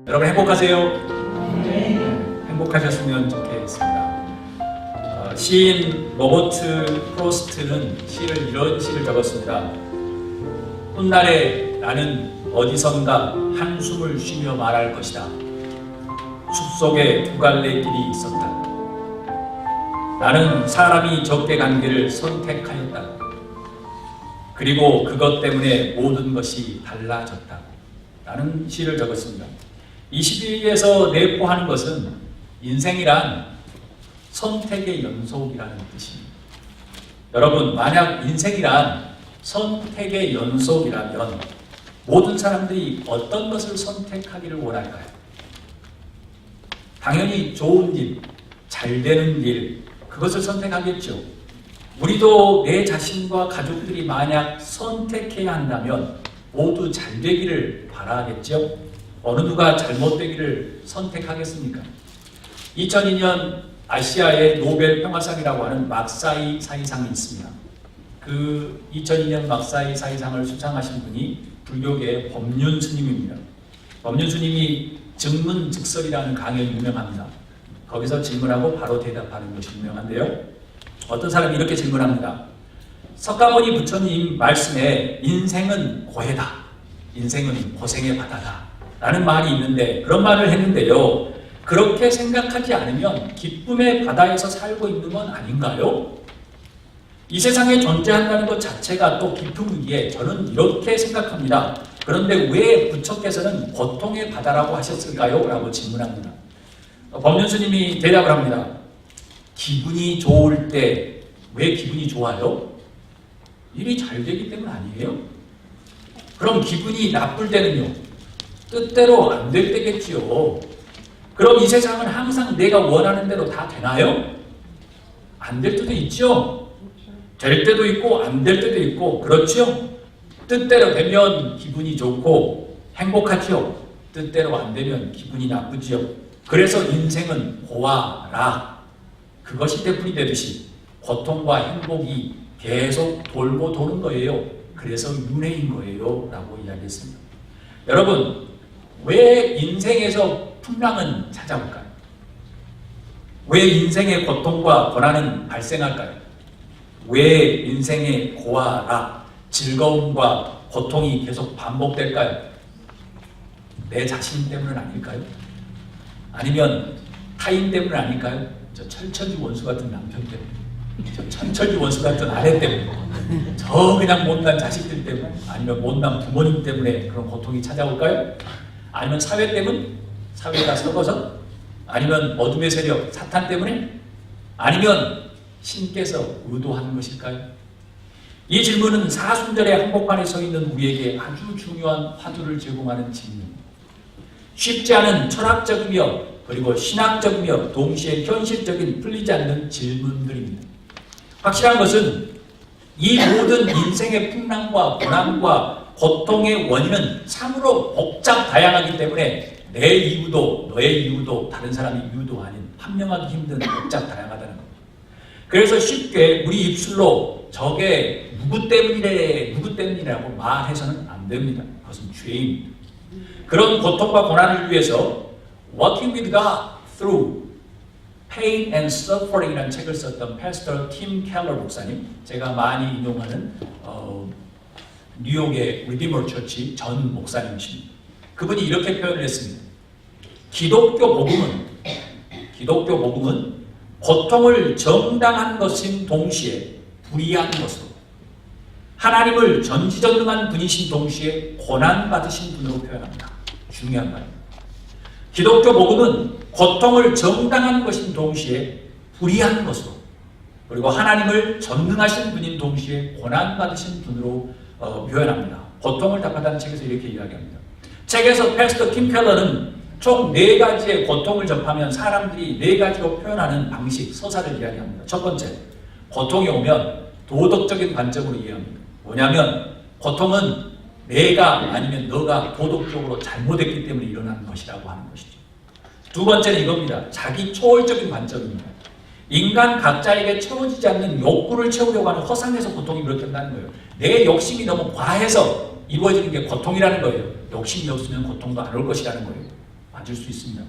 여러분 행복하세요? 네. 행복하셨으면 좋겠습니다. 시인 로버트 프로스트는 시를 이런 시를 적었습니다. 훗날에 나는 어디선가 한숨을 쉬며 말할 것이다. 숲속에 두 갈래 길이 있었다. 나는 사람이 적게 간 길을 선택하였다. 그리고 그것 때문에 모든 것이 달라졌다. 라는 시를 적었습니다. 이 시에서 내포하는 것은 인생이란 선택의 연속이라는 뜻입니다. 여러분, 만약 인생이란 선택의 연속이라면 모든 사람들이 어떤 것을 선택하기를 원할까요? 당연히 좋은 일, 잘 되는 일, 그것을 선택하겠죠. 우리도 내 자신과 가족들이 만약 선택해야 한다면 모두 잘 되기를 바라겠죠. 어느 누가 잘못되기를 선택하겠습니까? 2002년 아시아의 노벨 평화상이라고 하는 막사이 사이상이 있습니다. 그 2002년 막사이 사이상을 수상하신 분이 불교계의 법륜 스님입니다. 법륜 스님이 증문즉설이라는 강연이 유명합니다. 거기서 질문하고 바로 대답하는 것이 유명한데요. 어떤 사람이 이렇게 질문합니다. 석가모니 부처님 말씀에 인생은 고해다, 인생은 고생의 바다다 라는 말이 있는데, 그런 말을 했는데요, 그렇게 생각하지 않으면 기쁨의 바다에서 살고 있는 건 아닌가요? 이 세상에 존재한다는 것 자체가 또 기쁨이기에 저는 이렇게 생각합니다. 그런데 왜 부처께서는 고통의 바다라고 하셨을까요? 라고 질문합니다. 법륜 스님이 대답을 합니다. 기분이 좋을 때 왜 기분이 좋아요? 일이 잘 되기 때문 아니에요? 그럼 기분이 나쁠 때는요? 뜻대로 안 될 때겠지요. 그럼 이 세상은 항상 내가 원하는 대로 다 되나요? 안 될 때도 있죠. 될 때도 있고 안 될 때도 있고, 그렇죠? 뜻대로 되면 기분이 좋고 행복하죠. 뜻대로 안 되면 기분이 나쁘지요. 그래서 인생은 고와라, 그것이 대풀이 되듯이 고통과 행복이 계속 돌고 도는 거예요. 그래서 윤회인 거예요 라고 이야기했습니다. 여러분, 왜 인생에서 풍랑은 찾아올까요? 왜 인생의 고통과 고난은 발생할까요? 왜 인생의 고아라, 즐거움과 고통이 계속 반복될까요? 내 자신 때문은 아닐까요? 아니면 타인 때문은 아닐까요? 저 철천지 원수 같은 남편 때문에, 저 천철지 원수 같은 아내 때문에, 저 그냥 못난 자식들 때문에, 아니면 못난 부모님 때문에 그런 고통이 찾아올까요? 아니면 사회 때문? 사회가 썩어서? 아니면 어둠의 세력, 사탄 때문에? 아니면 신께서 의도하는 것일까요? 이 질문은 사순절의 한복판에 서 있는 우리에게 아주 중요한 화두를 제공하는 질문입니다. 쉽지 않은 철학적이며 그리고 신학적이며 동시에 현실적인 풀리지 않는 질문들입니다. 확실한 것은 이 모든 인생의 풍랑과 고난과 고통의 원인은 참으로 복잡 다양하기 때문에 내 이유도 너의 이유도 다른 사람의 이유도 아닌 판명하기 힘든 복잡 다양하다는 겁니다. 그래서 쉽게 우리 입술로 저게 누구 때문이라고 말해서는 안 됩니다. 그것은 죄입니다. 그런 고통과 고난을 위해서 Walking with God Through Pain and Suffering이라는 책을 썼던 패스터 팀 켈러 목사님, 제가 많이 인용하는 뉴욕의 리디머 처치 전 목사님이십니다. 그분이 이렇게 표현을 했습니다. 기독교 복음은 고통을 정당한 것인 동시에 불의한 것으로, 하나님을 전지전능한 분이신 동시에 고난받으신 분으로 표현합니다. 중요한 말입니다. 기독교 복음은 고통을 정당한 것인 동시에 불의한 것으로, 그리고 하나님을 전능하신 분인 동시에 고난받으신 분으로 표현합니다. 고통을 답하다는 책에서 이렇게 이야기합니다. 책에서 패스터 팀 켈러는 총 4가지의 고통을 접하면 사람들이 4가지로 표현하는 방식, 서사를 이야기합니다. 첫 번째, 고통이 오면 도덕적인 관점으로 이해합니다. 뭐냐면 고통은 내가 아니면 너가 도덕적으로 잘못했기 때문에 일어나는 것이라고 하는 것이죠. 두 번째는 이겁니다. 자기 초월적인 관점입니다. 인간 각자에게 채워지지 않는 욕구를 채우려고 하는 허상에서 고통이 비롯된다는 거예요. 내 욕심이 너무 과해서 이루어지는 게 고통이라는 거예요. 욕심이 없으면 고통도 안 올 것이라는 거예요. 맞을 수 있습니다.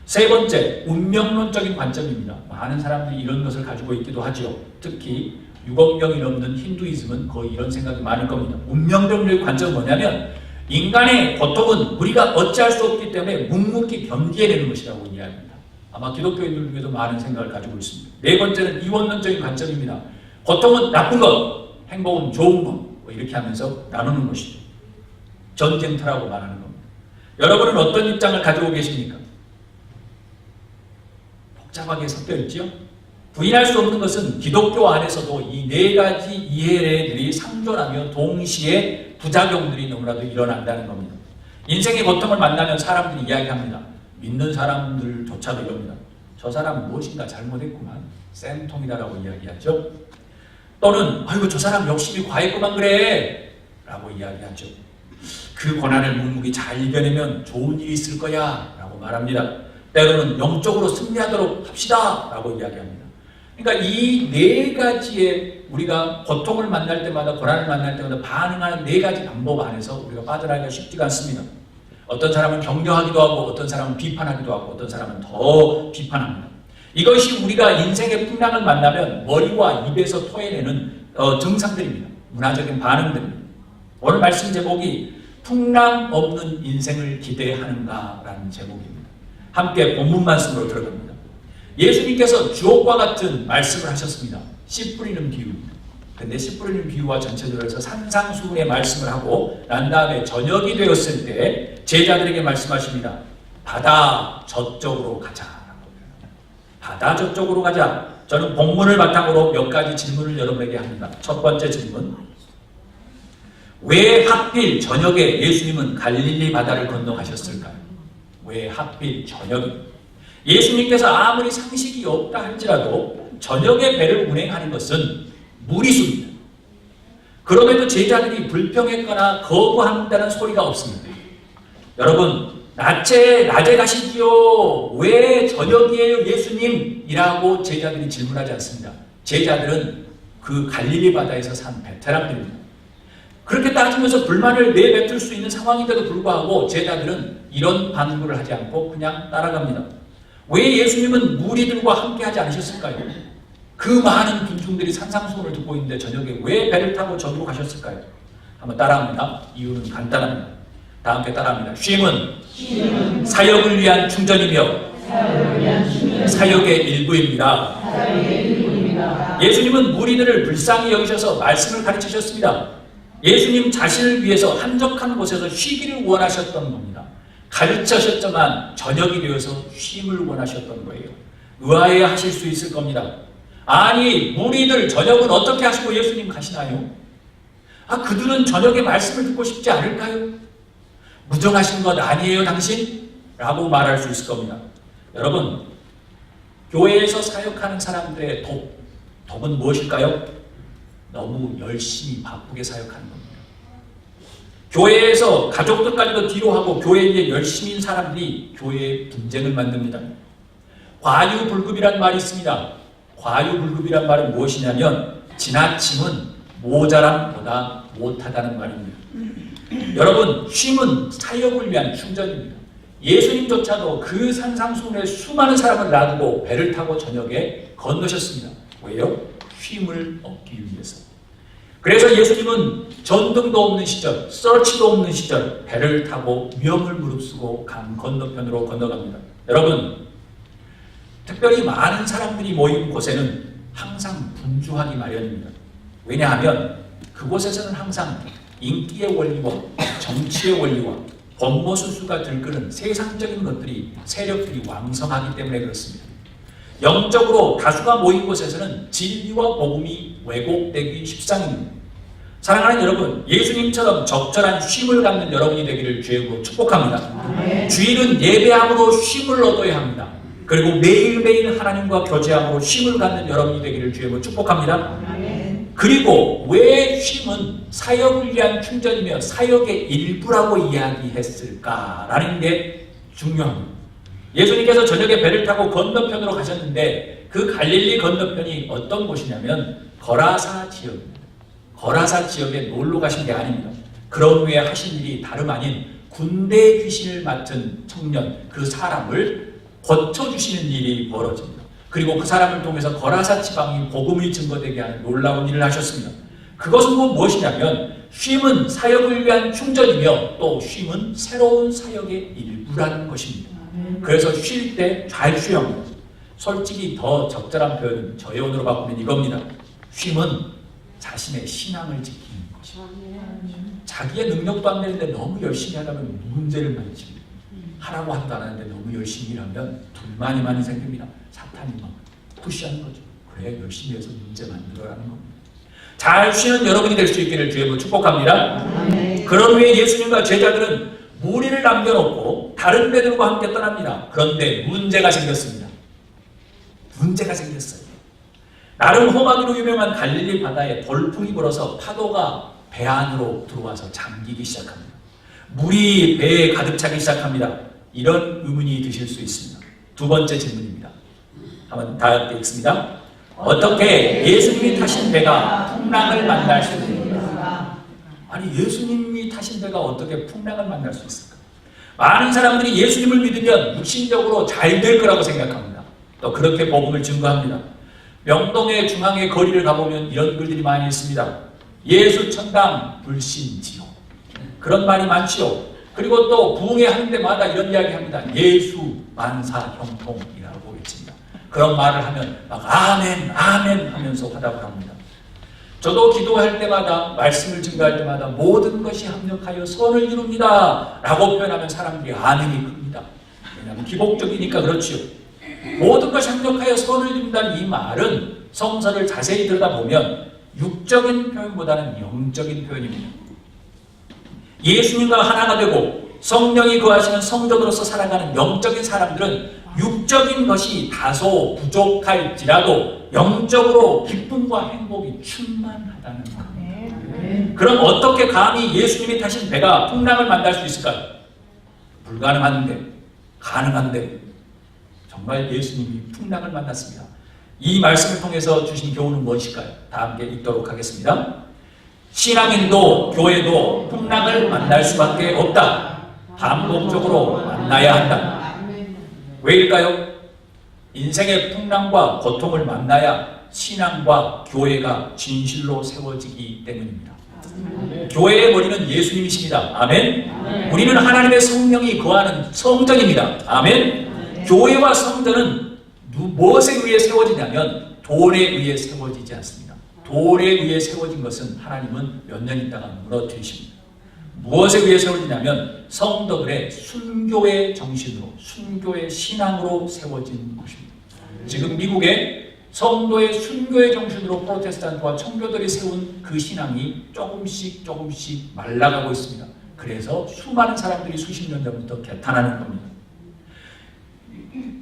세 번째, 운명론적인 관점입니다. 많은 사람들이 이런 것을 가지고 있기도 하죠. 특히 6억 명이 넘는 힌두이즘은 거의 이런 생각이 많을 겁니다. 운명론적인 관점은 뭐냐면 인간의 고통은 우리가 어찌할 수 없기 때문에 묵묵히 견디어내는 것이라고 이야기합니다. 아마 기독교인들 중에도 많은 생각을 가지고 있습니다. 네 번째는 이원론적인 관점입니다. 고통은 나쁜 것, 행복은 좋은 것, 뭐 이렇게 하면서 나누는 것이죠. 전쟁터라고 말하는 겁니다. 여러분은 어떤 입장을 가지고 계십니까? 복잡하게 섞여 있지요? 부인할 수 없는 것은 기독교 안에서도 이 네 가지 이해들이 상존하며 동시에 부작용들이 너무나도 일어난다는 겁니다. 인생의 고통을 만나면 사람들이 이야기합니다. 믿는 사람들조차도 이럽니다. 저 사람은 무엇인가 잘못했구만. 쌤통이다라고 이야기하죠. 또는 아이고 저 사람 욕심이 과했구만 그래 라고 이야기하죠. 그 고난을 묵묵히 잘 이겨내면 좋은 일이 있을 거야 라고 말합니다. 때로는 영적으로 승리하도록 합시다 라고 이야기합니다. 그러니까 이 네 가지의 우리가 고통을 만날 때마다 고난을 만날 때마다 반응하는 네 가지 방법 안에서 우리가 빠져나가기가 쉽지가 않습니다. 어떤 사람은 격려하기도 하고 어떤 사람은 비판하기도 하고 어떤 사람은 더 비판합니다. 이것이 우리가 인생의 풍랑을 만나면 머리와 입에서 토해내는 증상들입니다. 문화적인 반응들입니다. 오늘 말씀 제목이 풍랑 없는 인생을 기대하는가라는 제목입니다. 함께 본문 말씀으로 들어갑니다. 예수님께서 주옥과 같은 말씀을 하셨습니다. 씨 뿌리는 비유입니다. 근데 씨 뿌리는 비유와 전체적으로 해서 산상수훈의 말씀을 하고 난 다음에 저녁이 되었을 때 제자들에게 말씀하십니다. 바다 저쪽으로 가자. 바다 저쪽으로 가자. 저는 본문을 바탕으로 몇 가지 질문을 여러분에게 합니다. 첫 번째 질문. 왜 하필 저녁에 예수님은 갈릴리 바다를 건너가셨을까요? 왜 하필 저녁에? 예수님께서 아무리 상식이 없다 할지라도 저녁에 배를 운행하는 것은 무리수입니다. 그럼에도 제자들이 불평했거나 거부한다는 소리가 없습니다. 여러분, 낮에 가시지요. 왜 저녁이에요 예수님? 이라고 제자들이 질문하지 않습니다. 제자들은 그 갈릴리 바다에서 산 베테랑들입니다. 그렇게 따지면서 불만을 내뱉을 수 있는 상황인데도 불구하고 제자들은 이런 반응을 하지 않고 그냥 따라갑니다. 왜 예수님은 무리들과 함께 하지 않으셨을까요? 그 많은 군중들이 산상수훈을 듣고 있는데 저녁에 왜 배를 타고 저기로 가셨을까요? 한번 따라합니다. 이유는 간단합니다. 다 함께 따라합니다. 쉼은 사역을 위한 충전이며 사역의 일부입니다. 예수님은 무리들을 불쌍히 여기셔서 말씀을 가르치셨습니다. 예수님 자신을 위해서 한적한 곳에서 쉬기를 원하셨던 겁니다. 가르치셨지만 저녁이 되어서 쉼을 원하셨던 거예요. 의아해 하실 수 있을 겁니다. 아니 무리들 저녁은 어떻게 하시고 예수님 가시나요? 그들은 저녁에 말씀을 듣고 싶지 않을까요? 무정하신 것 아니에요 당신? 라고 말할 수 있을 겁니다. 여러분, 교회에서 사역하는 사람들의 독은 무엇일까요? 너무 열심히 바쁘게 사역하는 겁니다. 교회에서 가족들까지도 뒤로 하고 교회에 열심인 사람들이 교회에 분쟁을 만듭니다. 과유불급이란 말이 있습니다. 과유불급이란 말은 무엇이냐면 지나침은 모자람보다 못하다는 말입니다. 여러분, 쉼은 사역을 위한 충전입니다. 예수님조차도 그 산상수훈에 수많은 사람을 놔두고 배를 타고 저녁에 건너셨습니다. 왜요? 쉼을 얻기 위해서. 그래서 예수님은 전등도 없는 시절, 서치도 없는 시절 배를 타고 위험을 무릅쓰고 강 건너편으로 건너갑니다. 여러분, 특별히 많은 사람들이 모인 곳에는 항상 분주하기 마련입니다. 왜냐하면 그곳에서는 항상 인기의 원리와 정치의 원리와 권모술수가 들끓는 세상적인 것들이 세력들이 왕성하기 때문에 그렇습니다. 영적으로 다수가 모인 곳에서는 진리와 복음이 왜곡되기 십상입니다. 사랑하는 여러분, 예수님처럼 적절한 쉼을 갖는 여러분이 되기를 주의 이름으로 축복합니다. 주일은 예배함으로 쉼을 얻어야 합니다. 그리고 매일매일 하나님과 교제함으로 쉼을 갖는 여러분이 되기를 주의 이름으로 축복합니다. 그리고 왜 쉼은 사역을 위한 충전이며 사역의 일부라고 이야기했을까라는 게 중요합니다. 예수님께서 저녁에 배를 타고 건너편으로 가셨는데 그 갈릴리 건너편이 어떤 곳이냐면 거라사 지역입니다. 거라사 지역에 놀러 가신 게 아닙니다. 그런 후에 하신 일이 다름 아닌 군대 귀신을 맡은 청년 그 사람을 고쳐주시는 일이 벌어집니다. 그리고 그 사람을 통해서 거라사 지방이 복음이 증거되게 하는 놀라운 일을 하셨습니다. 그것은 무엇이냐면 쉼은 사역을 위한 충전이며 또 쉼은 새로운 사역의 일부라는 것입니다. 그래서 쉴 때 잘 쉬어야 합니다. 솔직히 더 적절한 표현은 저의 언어로 바꾸면 이겁니다. 쉼은 자신의 신앙을 지키는 것입니다. 자기의 능력도 안 되는데 너무 열심히 하다면 문제를 많이 칩니다. 하라고 하지도 않았는데 너무 열심히 일하면 불만이 많이 생깁니다. 사탄이 막 푸시하는 거죠. 그래 열심히 해서 문제 만들어라는 겁니다. 잘 쉬는 여러분이 될 수 있기를 주의 이름으로 축복합니다. 그런 후에 예수님과 제자들은 무리를 남겨놓고 다른 베드로와 함께 떠납니다. 그런데 문제가 생겼습니다. 문제가 생겼어요. 나름 험하기로 유명한 갈릴리 바다에 돌풍이 불어서 파도가 배 안으로 들어와서 잠기기 시작합니다. 물이 배에 가득 차기 시작합니다. 이런 의문이 드실 수 있습니다. 두 번째 질문입니다. 한번 다 함께 읽습니다. 어떻게 예수님이 타신 배가 풍랑을 만날 수 있습니까? 아니 예수님이 타신 배가 어떻게 풍랑을 만날 수 있을까? 많은 사람들이 예수님을 믿으면 육신적으로 잘 될 거라고 생각합니다. 또 그렇게 복음을 증거합니다. 명동의 중앙의 거리를 가보면 이런 글들이 많이 있습니다. 예수 천당 불신지요. 그런 말이 많지요. 그리고 또 부흥회 하는 데마다 이런 이야기 합니다. 예수 만사 형통이라고 외칩니다. 그런 말을 하면 막 아멘 아멘 하면서 화답을 합니다. 저도 기도할 때마다 말씀을 증거할 때마다 모든 것이 합력하여 선을 이룹니다 라고 표현하면 사람들이 아멘이 큽니다. 왜냐하면 기복적이니까 그렇지요. 모든 것이 합력하여 선을 이룬다는 이 말은 성서를 자세히 들여다보면 육적인 표현보다는 영적인 표현입니다. 예수님과 하나가 되고 성령이 거하시는 성전으로서 살아가는 영적인 사람들은 육적인 것이 다소 부족할지라도 영적으로 기쁨과 행복이 충만하다는 겁니다. 그럼 어떻게 감히 예수님이 타신 배가 풍랑을 만날 수 있을까요? 불가능한데 가능한데 정말 예수님이 풍랑을 만났습니다. 이 말씀을 통해서 주신 교훈은 무엇일까요? 다 함께 읽도록 하겠습니다. 신앙인도 교회도 풍랑을 만날 수밖에 없다. 반복적으로 만나야 한다. 왜일까요? 인생의 풍랑과 고통을 만나야 신앙과 교회가 진실로 세워지기 때문입니다. 교회의 머리는 예수님이십니다. 아멘. 우리는 하나님의 성령이 거하는 성전입니다. 아멘. 교회와 성전은 무엇에 의해 세워지냐면 돌에 의해 세워지지 않습니다. 돌에 의해 세워진 것은 하나님은 몇 년 있다가 무너뜨리십니다. 무엇에 의해 세워지냐면 성도들의 순교의 정신으로, 순교의 신앙으로 세워진 것입니다. 지금 미국의 성도의 순교의 정신으로 프로테스탄트와 청교들이 세운 그 신앙이 조금씩 말라가고 있습니다. 그래서 수많은 사람들이 수십 년 전부터 개탄하는 겁니다.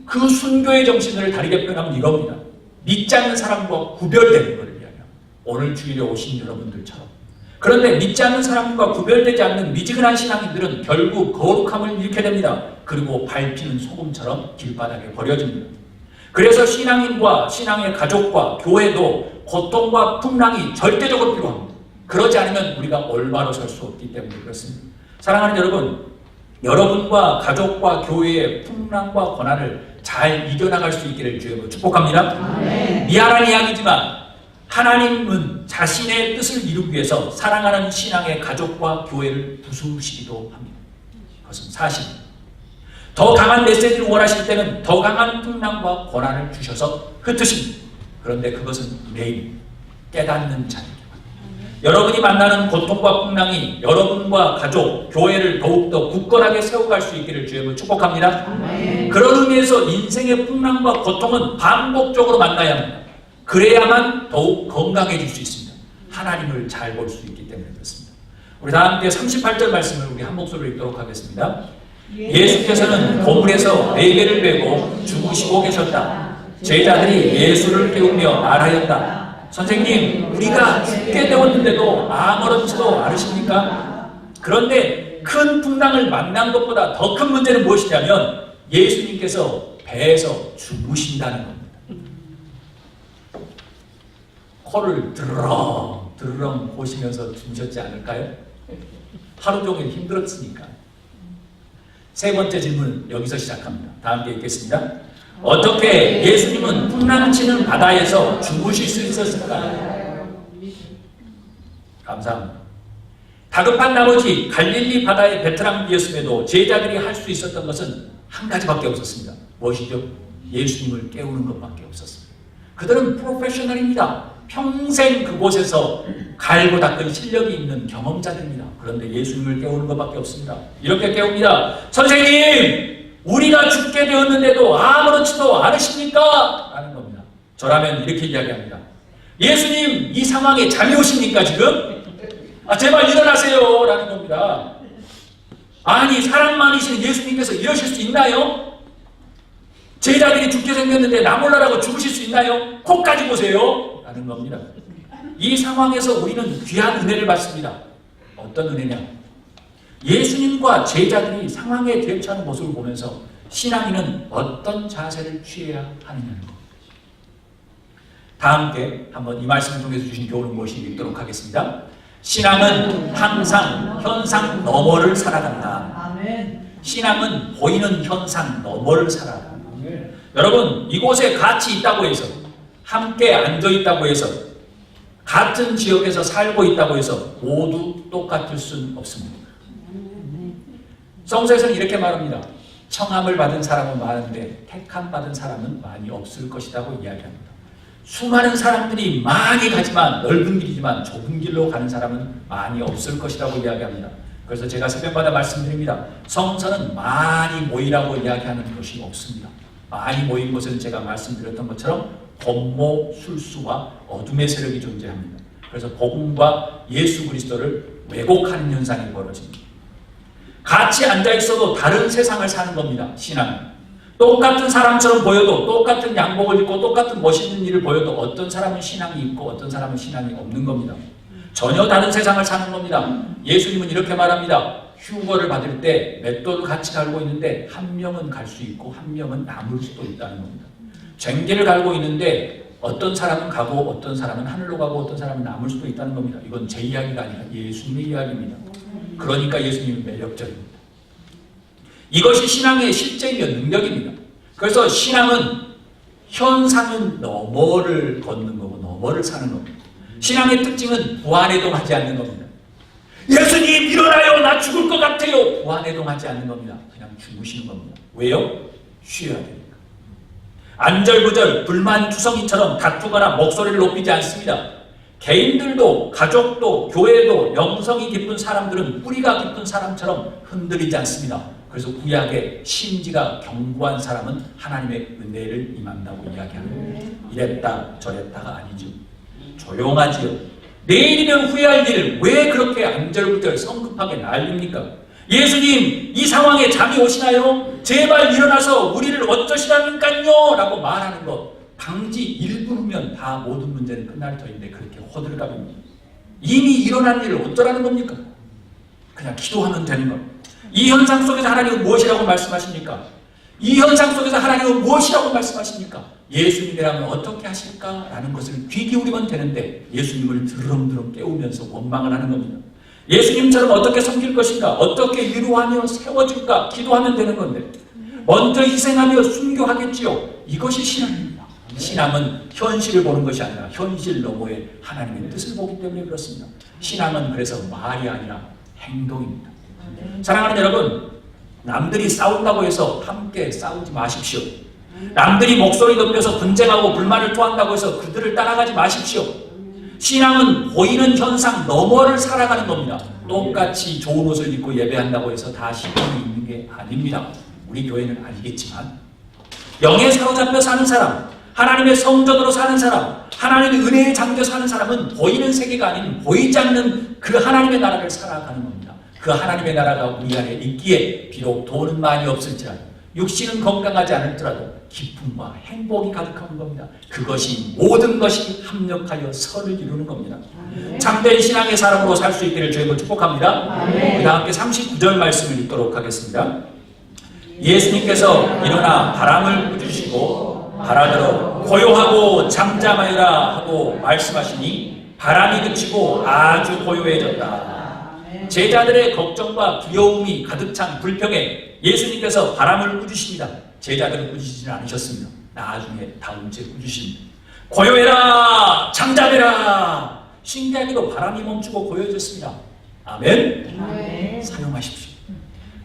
그 순교의 정신을 다르게 표현하면 이겁니다. 믿지 않는 사람과 구별되는 것을 위하여 오늘 주일에 오신 여러분들처럼. 그런데 믿지 않는 사람과 구별되지 않는 미지근한 신앙인들은 결국 거룩함을 잃게 됩니다. 그리고 밟히는 소금처럼 길바닥에 버려집니다. 그래서 신앙인과 신앙의 가족과 교회도 고통과 풍랑이 절대적으로 필요합니다. 그러지 않으면 우리가 올바로 설 수 없기 때문에 그렇습니다. 사랑하는 여러분, 여러분과 가족과 교회의 풍랑과 고난을 잘 이겨나갈 수 있기를 주여 축복합니다. 네. 미안한 이야기지만 하나님은 자신의 뜻을 이루기 위해서 사랑하는 신앙의 가족과 교회를 부수시기도 합니다. 그것은 사실입니다. 더 강한 메시지를 원하실 때는 더 강한 풍랑과 고난을 주셔서 흩으십니다. 그런데 그것은 매일 깨닫는 자입니다. 여러분이 만나는 고통과 풍랑이 여러분과 가족, 교회를 더욱더 굳건하게 세워갈 수 있기를 주여 축복합니다. 그런 의미에서 인생의 풍랑과 고통은 반복적으로 만나야 합니다. 그래야만 더욱 건강해질 수 있습니다. 하나님을 잘 볼 수 있기 때문에 그렇습니다. 우리 다 함께 38절 말씀을 우리 한 목소리로 읽도록 하겠습니다. 예수께서는 고물에서 4배를 베고 죽으시고 계셨다. 제자들이 예수를 깨우며 말하였다. 선생님, 우리가 죽게 되었는데도 아무렇지도 않으십니까? 그런데 큰 풍랑을 만난 것보다 더 큰 문제는 무엇이냐면 예수님께서 배에서 죽으신다는 겁니다. 코를 드르렁 보시면서 주무셨지 않을까요? 하루 종일 힘들었으니까. 세 번째 질문 여기서 시작합니다. 다 함께 읽겠습니다. 어떻게 예수님은 풍랑치는 바다에서 죽으실 수 있었을까요? 감사합니다. 다급한 나머지 갈릴리 바다의 베트남이었음에도 제자들이 할 수 있었던 것은 한 가지밖에 없었습니다. 무엇이죠? 예수님을 깨우는 것밖에 없었습니다. 그들은 프로페셔널입니다. 평생 그곳에서 갈고 닦은 실력이 있는 경험자들입니다. 그런데 예수님을 깨우는 것밖에 없습니다. 이렇게 깨웁니다. 선생님! 우리가 죽게 되었는데도 아무렇지도 않으십니까? 라는 겁니다. 저라면 이렇게 이야기합니다. 예수님, 이 상황에 잠이 오십니까 지금? 제발 일어나세요 라는 겁니다. 아니, 사랑만이신 예수님께서 이러실 수 있나요? 제자들이 죽게 생겼는데 나 몰라라고 죽으실 수 있나요? 코까지 보세요 라는 겁니다. 이 상황에서 우리는 귀한 은혜를 받습니다. 어떤 은혜냐? 예수님과 제자들이 상황에 대처하는 모습을 보면서 신앙인은 어떤 자세를 취해야 하느냐는 것. 다 함께 한번 이 말씀을 통해서 주신 교훈은 무엇인지 읽도록 하겠습니다. 신앙은 항상 현상 너머를 살아간다. 아멘. 신앙은 보이는 현상 너머를 살아간다. 아멘. 여러분, 이곳에 같이 있다고 해서, 함께 앉아 있다고 해서, 같은 지역에서 살고 있다고 해서 모두 똑같을 수는 없습니다. 성서에서는 이렇게 말합니다. 청함을 받은 사람은 많은데 택함 받은 사람은 많이 없을 것이라고 이야기합니다. 수많은 사람들이 많이 가지만, 넓은 길이지만 좁은 길로 가는 사람은 많이 없을 것이라고 이야기합니다. 그래서 제가 새벽마다 말씀드립니다. 성서는 많이 모이라고 이야기하는 것이 없습니다. 많이 모인 곳은 제가 말씀드렸던 것처럼 권모, 술수와 어둠의 세력이 존재합니다. 그래서 복음과 예수 그리스도를 왜곡하는 현상이 벌어집니다. 같이 앉아있어도 다른 세상을 사는 겁니다. 신앙은. 똑같은 사람처럼 보여도, 똑같은 양복을 입고 똑같은 멋있는 일을 보여도 어떤 사람은 신앙이 있고 어떤 사람은 신앙이 없는 겁니다. 전혀 다른 세상을 사는 겁니다. 예수님은 이렇게 말합니다. 휴거를 받을 때 맷돌을 같이 갈고 있는데 한 명은 갈 수 있고 한 명은 남을 수도 있다는 겁니다. 쟁기를 갈고 있는데 어떤 사람은 가고 어떤 사람은 하늘로 가고 어떤 사람은 남을 수도 있다는 겁니다. 이건 제 이야기가 아니라 예수님의 이야기입니다. 그러니까 예수님은 매력적입니다. 이것이 신앙의 실제이며 능력입니다. 그래서 신앙은 현상은 너머를 걷는 거고 너머를 사는 겁니다. 신앙의 특징은 부안해동하지 않는 겁니다. 예수님 일어나요, 나 죽을 것 같아요. 부안해동하지 않는 겁니다. 그냥 주무시는 겁니다. 왜요? 쉬어야 되니까. 안절부절 불만투성이처럼 다투거나 목소리를 높이지 않습니다. 개인들도 가족도 교회도 영성이 깊은 사람들은 뿌리가 깊은 사람처럼 흔들리지 않습니다. 그래서 구약의 심지가 견고한 사람은 하나님의 은혜를 임한다고 이야기합니다. 이랬다 저랬다가 아니죠. 조용하지요. 내일이면 후회할 일을 왜 그렇게 안절부절 성급하게 날립니까? 예수님, 이 상황에 잠이 오시나요? 제발 일어나서 우리를 어쩌시라니까요? 라고 말하는 것. 방지 1분 후면 다 모든 문제는 끝날 터인데 그렇게 호들갑입니다. 이미 일어난 일을 어쩌라는 겁니까? 그냥 기도하면 되는 겁니다. 이 현상 속에서 하나님은 무엇이라고 말씀하십니까? 이 현상 속에서 하나님은 무엇이라고 말씀하십니까? 예수님이라면 어떻게 하실까? 라는 것을 귀 기울이면 되는데 예수님을 드렁드렁 깨우면서 원망을 하는 겁니다. 예수님처럼 어떻게 섬길 것인가? 어떻게 위로하며 세워줄까? 기도하면 되는 건데 먼저 희생하며 순교하겠지요. 이것이 신앙입니다. 신앙은 현실을 보는 것이 아니라 현실 너머에 하나님의 뜻을 보기 때문에 그렇습니다. 신앙은 그래서 말이 아니라 행동입니다. 사랑하는 여러분, 남들이 싸운다고 해서 함께 싸우지 마십시오. 남들이 목소리 높여서 분쟁하고 불만을 토한다고 해서 그들을 따라가지 마십시오. 신앙은 보이는 현상 너머를 살아가는 겁니다. 똑같이 좋은 옷을 입고 예배한다고 해서 다 신앙이 있는 게 아닙니다. 우리 교회는 알겠지만 영에 사로잡혀 사는 사람, 하나님의 성전으로 사는 사람, 하나님의 은혜에 잠겨 사는 사람은 보이는 세계가 아닌 보이지 않는 그 하나님의 나라를 살아가는 겁니다. 그 하나님의 나라가 우리 안에 있기에 비록 돈은 많이 없을지라도 육신은 건강하지 않을지라도 기쁨과 행복이 가득한 겁니다. 그것이 모든 것이 합력하여 선을 이루는 겁니다. 참된 신앙의 사람으로 살 수 있기를 주님을 축복합니다. 그 다음 함께 39절 말씀을 읽도록 하겠습니다. 예수님께서 일어나 바람을 꾸짖으시고 바라더러 고요하고 잠잠하여라 하고 말씀하시니 바람이 그치고 아주 고요해졌다. 제자들의 걱정과 두려움이 가득 찬 불평에 예수님께서 바람을 꾸짖습니다. 제자들은 꾸짖지는 않으셨습니다. 나중에 다음 주에 꾸짖습니다. 고요해라, 잠잠해라. 신기하게도 바람이 멈추고 고요해졌습니다. 아멘. 아멘. 사용하십시오.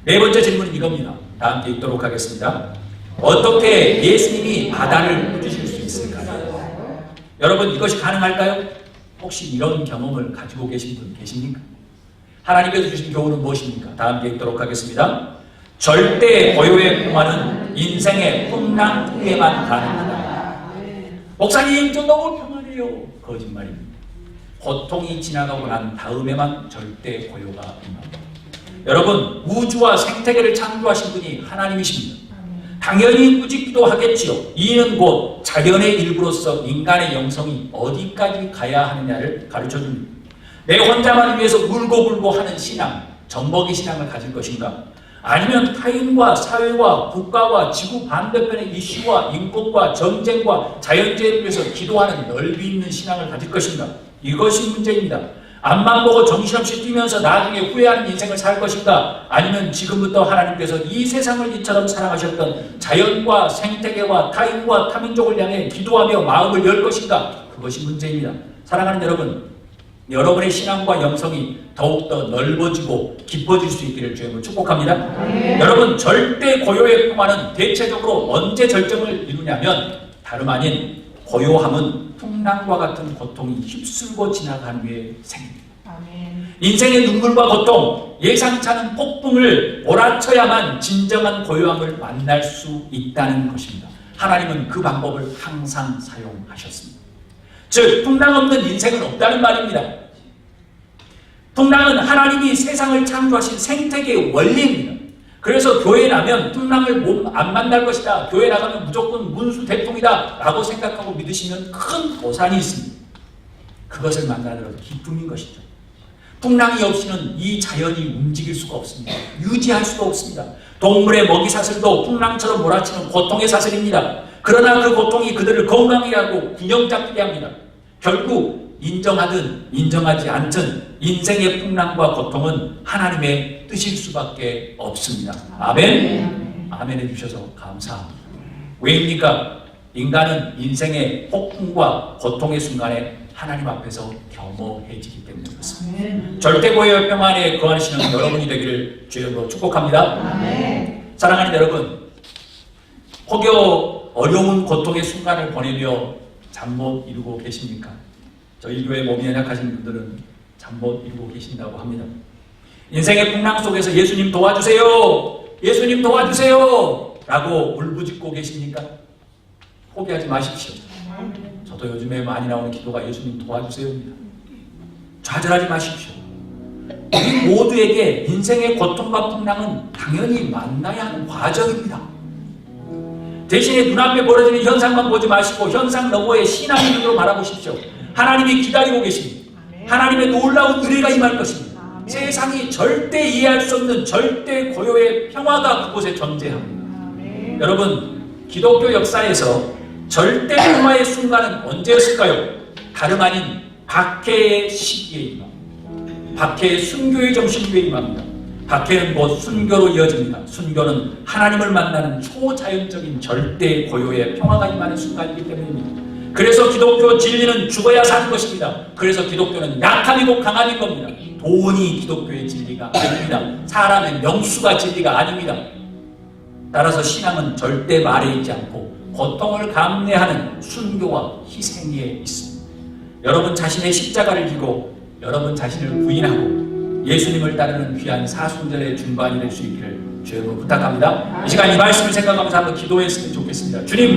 네 번째 질문은 이겁니다. 다 함께 읽도록 하겠습니다. 어떻게 예수님이 바다를 꾸짖으실 수 있을까요? 여러분, 이것이 가능할까요? 혹시 이런 경험을 가지고 계신 분 계십니까? 하나님께서 주신 교훈은 무엇입니까? 다 함께 읽도록 하겠습니다. 절대 고요의 평화는 인생의 풍랑 후에만 가능하다. 목사님, 저 너무 평안해요. 거짓말입니다. 고통이 지나가고 난 다음에만 절대 고요가 임합니다. 여러분, 우주와 생태계를 창조하신 분이 하나님이십니다. 당연히 꾸짖기도 하겠지요. 이는 곧 자연의 일부로서 인간의 영성이 어디까지 가야 하느냐를 가르쳐줍니다. 내 혼자만 위해서 울고불고 하는 신앙, 젖먹이 신앙을 가질 것인가? 아니면 타인과 사회와 국가와 지구 반대편의 이슈와 인권과 전쟁과 자연재해를 위해서 기도하는 넓이 있는 신앙을 가질 것인가? 이것이 문제입니다. 앞만 보고 정신없이 뛰면서 나중에 후회하는 인생을 살 것인가? 아니면 지금부터 하나님께서 이 세상을 이처럼 사랑하셨던 자연과 생태계와 타인과 타민족을 향해 기도하며 마음을 열 것인가? 그것이 문제입니다. 사랑하는 여러분, 여러분의 신앙과 영성이 더욱더 넓어지고 깊어질 수 있기를 주님으로 축복합니다. 여러분, 절대 고요의 평화는 대체적으로 언제 절정을 이루냐면 다름 아닌 고요함은 풍랑과 같은 고통이 휩쓸고 지나간 후에 생깁니다. 인생의 눈물과 고통, 예상치 않은 폭풍을 몰아쳐야만 진정한 고요함을 만날 수 있다는 것입니다. 하나님은 그 방법을 항상 사용하셨습니다. 즉, 풍랑 없는 인생은 없다는 말입니다. 풍랑은 하나님이 세상을 창조하신 생태계의 원리입니다. 그래서 교회에 나면 풍랑을 안 만날 것이다, 교회 나가면 무조건 문수 대통이다 라고 생각하고 믿으시면 큰 오산이 있습니다. 그것을 만나는 기쁨인 것이죠. 풍랑이 없이는 이 자연이 움직일 수가 없습니다. 유지할 수가 없습니다. 동물의 먹이 사슬도 풍랑처럼 몰아치는 고통의 사슬입니다. 그러나 그 고통이 그들을 건강하게 하고 균형 잡히게 합니다. 결국 인정하든 인정하지 않든 인생의 풍랑과 고통은 하나님의 뜻일 수밖에 없습니다. 아멘. 아멘 해주셔서 감사합니다. 왜입니까? 인간은 인생의 폭풍과 고통의 순간에 하나님 앞에서 겸허해지기 때문에 그렇습니다. 절대 고요의 평안에 거하시는 여러분이 되기를 주님으로 축복합니다. 아멘. 사랑하는 여러분, 혹여 어려운 고통의 순간을 보내며 잠 못 이루고 계십니까? 저희 교회 몸이 연약하신 분들은 잠 못 이루고 계신다고 합니다. 인생의 풍랑 속에서 예수님 도와주세요, 예수님 도와주세요 라고 울부짖고 계십니까? 포기하지 마십시오. 저도 요즘에 많이 나오는 기도가 예수님 도와주세요입니다. 좌절하지 마십시오. 우리 모두에게 인생의 고통과 풍랑은 당연히 만나야 하는 과정입니다. 대신에 눈앞에 벌어지는 현상만 보지 마시고 현상 너머의 신앙의 눈으로 바라보십시오. 하나님이 기다리고 계십니다. 하나님의 놀라운 은혜가 임할 것입니다. 세상이 절대 이해할 수 없는 절대 고요의 평화가 그곳에 존재합니다. 여러분, 기독교 역사에서 절대 평화의 순간은 언제였을까요? 다름 아닌 박해의 시기에 임합니다. 박해의 순교의 정신교에 임합니다. 박해는 곧 순교로 이어집니다. 순교는 하나님을 만나는 초자연적인 절대 고요의 평화가 임하는 순간이기 때문입니다. 그래서 기독교 진리는 죽어야 사는 것입니다. 그래서 기독교는 약함이고 강함인 겁니다. 돈이 기독교의 진리가 아닙니다. 사람의 명수가 진리가 아닙니다. 따라서 신앙은 절대 말에 있지 않고 고통을 감내하는 순교와 희생에 있습니다. 여러분 자신의 십자가를 지고 여러분 자신을 부인하고 예수님을 따르는 귀한 사순절의 중반이 될 수 있기를 주님으로 부탁합니다. 이 시간 이 말씀을 생각하면서 한번 기도했으면 좋겠습니다. 주님,